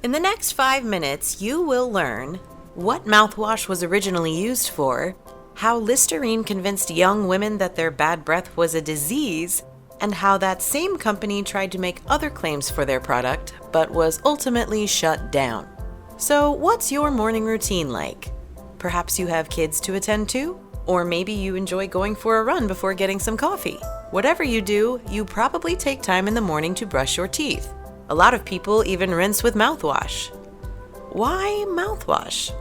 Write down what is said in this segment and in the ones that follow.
In the next 5 minutes, you will learn what mouthwash was originally used for, how Listerine convinced young women that their bad breath was a disease, and how that same company tried to make other claims for their product, but was ultimately shut down. So, what's your morning routine like? Perhaps you have kids to attend to? Or maybe you enjoy going for a run before getting some coffee. Whatever you do, you probably take time in the morning to brush your teeth. A lot of people even rinse with mouthwash. Why mouthwash?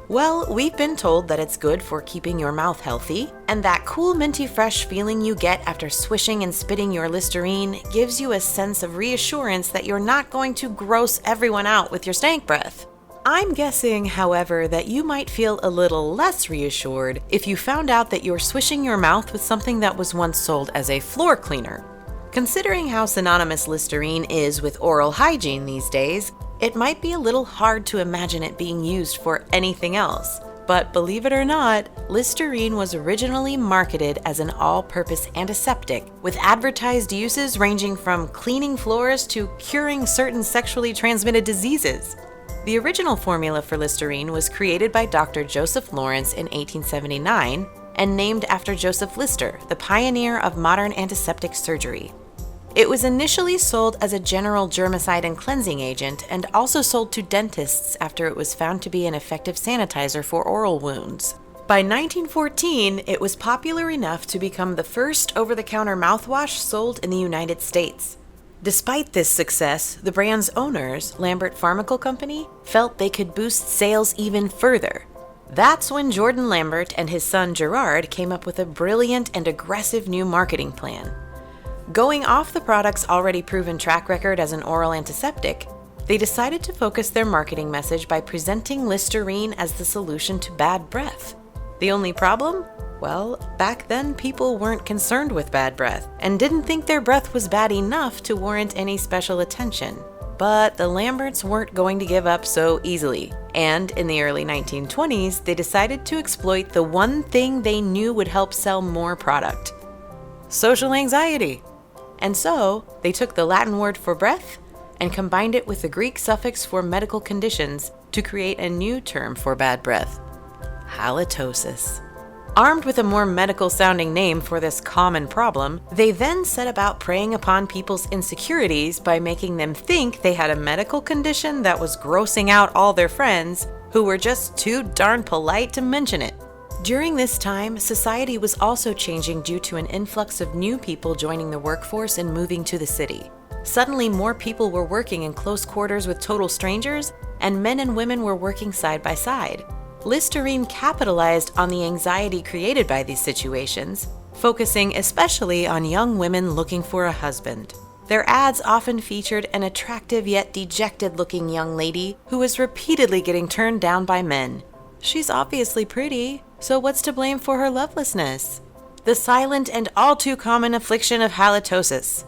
Well, we've been told that it's good for keeping your mouth healthy, and that cool minty fresh feeling you get after swishing and spitting your Listerine gives you a sense of reassurance that you're not going to gross everyone out with your stank breath. I'm guessing, however, that you might feel a little less reassured if you found out that you're swishing your mouth with something that was once sold as a floor cleaner. Considering how synonymous Listerine is with oral hygiene these days, it might be a little hard to imagine it being used for anything else. But believe it or not, Listerine was originally marketed as an all-purpose antiseptic, with advertised uses ranging from cleaning floors to curing certain sexually transmitted diseases. The original formula for Listerine was created by Dr. Joseph Lawrence in 1879 and named after Joseph Lister, the pioneer of modern antiseptic surgery. It was initially sold as a general germicide and cleansing agent and also sold to dentists after it was found to be an effective sanitizer for oral wounds. By 1914, it was popular enough to become the first over-the-counter mouthwash sold in the United States. Despite this success, the brand's owners, Lambert Pharmaceutical Company, felt they could boost sales even further. That's when Jordan Lambert and his son Gerard came up with a brilliant and aggressive new marketing plan. Going off the product's already proven track record as an oral antiseptic, they decided to focus their marketing message by presenting Listerine as the solution to bad breath. The only problem? Well, back then people weren't concerned with bad breath and didn't think their breath was bad enough to warrant any special attention. But the Lamberts weren't going to give up so easily, and in the early 1920s, they decided to exploit the one thing they knew would help sell more product: social anxiety. And so, they took the Latin word for breath and combined it with the Greek suffix for medical conditions to create a new term for bad breath: halitosis. Armed with a more medical-sounding name for this common problem, they then set about preying upon people's insecurities by making them think they had a medical condition that was grossing out all their friends, who were just too darn polite to mention it. During this time, society was also changing due to an influx of new people joining the workforce and moving to the city. Suddenly, more people were working in close quarters with total strangers, and men and women were working side by side. Listerine capitalized on the anxiety created by these situations, focusing especially on young women looking for a husband. Their ads often featured an attractive yet dejected-looking young lady who was repeatedly getting turned down by men. She's obviously pretty, so what's to blame for her lovelessness? The silent and all too common affliction of halitosis.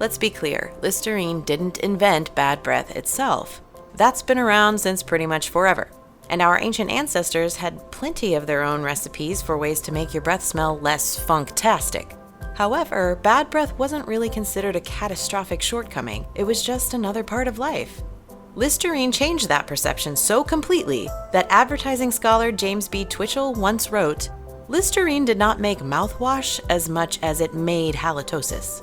Let's be clear, Listerine didn't invent bad breath itself. That's been around since pretty much forever. And our ancient ancestors had plenty of their own recipes for ways to make your breath smell less funktastic. However, bad breath wasn't really considered a catastrophic shortcoming. It was just another part of life. Listerine changed that perception so completely that advertising scholar James B. Twitchell once wrote, "Listerine did not make mouthwash as much as it made halitosis."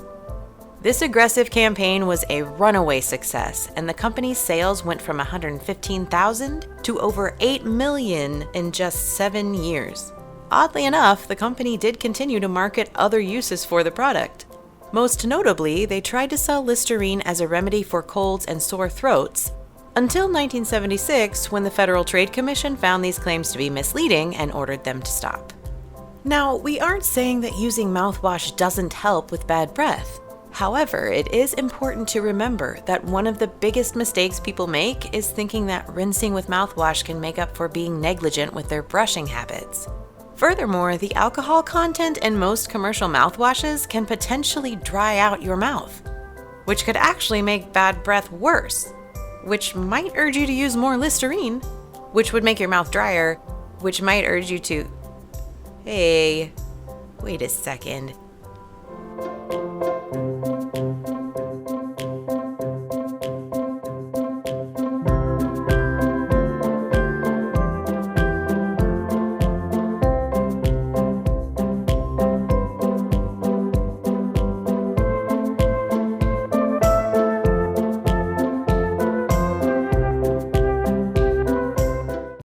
This aggressive campaign was a runaway success, and the company's sales went from 115,000 to over 8 million in just 7 years. Oddly enough, the company did continue to market other uses for the product. Most notably, they tried to sell Listerine as a remedy for colds and sore throats, until 1976, when the Federal Trade Commission found these claims to be misleading and ordered them to stop. Now, we aren't saying that using mouthwash doesn't help with bad breath. However, it is important to remember that one of the biggest mistakes people make is thinking that rinsing with mouthwash can make up for being negligent with their brushing habits. Furthermore, the alcohol content in most commercial mouthwashes can potentially dry out your mouth, which could actually make bad breath worse, which might urge you to use more Listerine, which would make your mouth drier, which might urge you to... Hey, wait a second.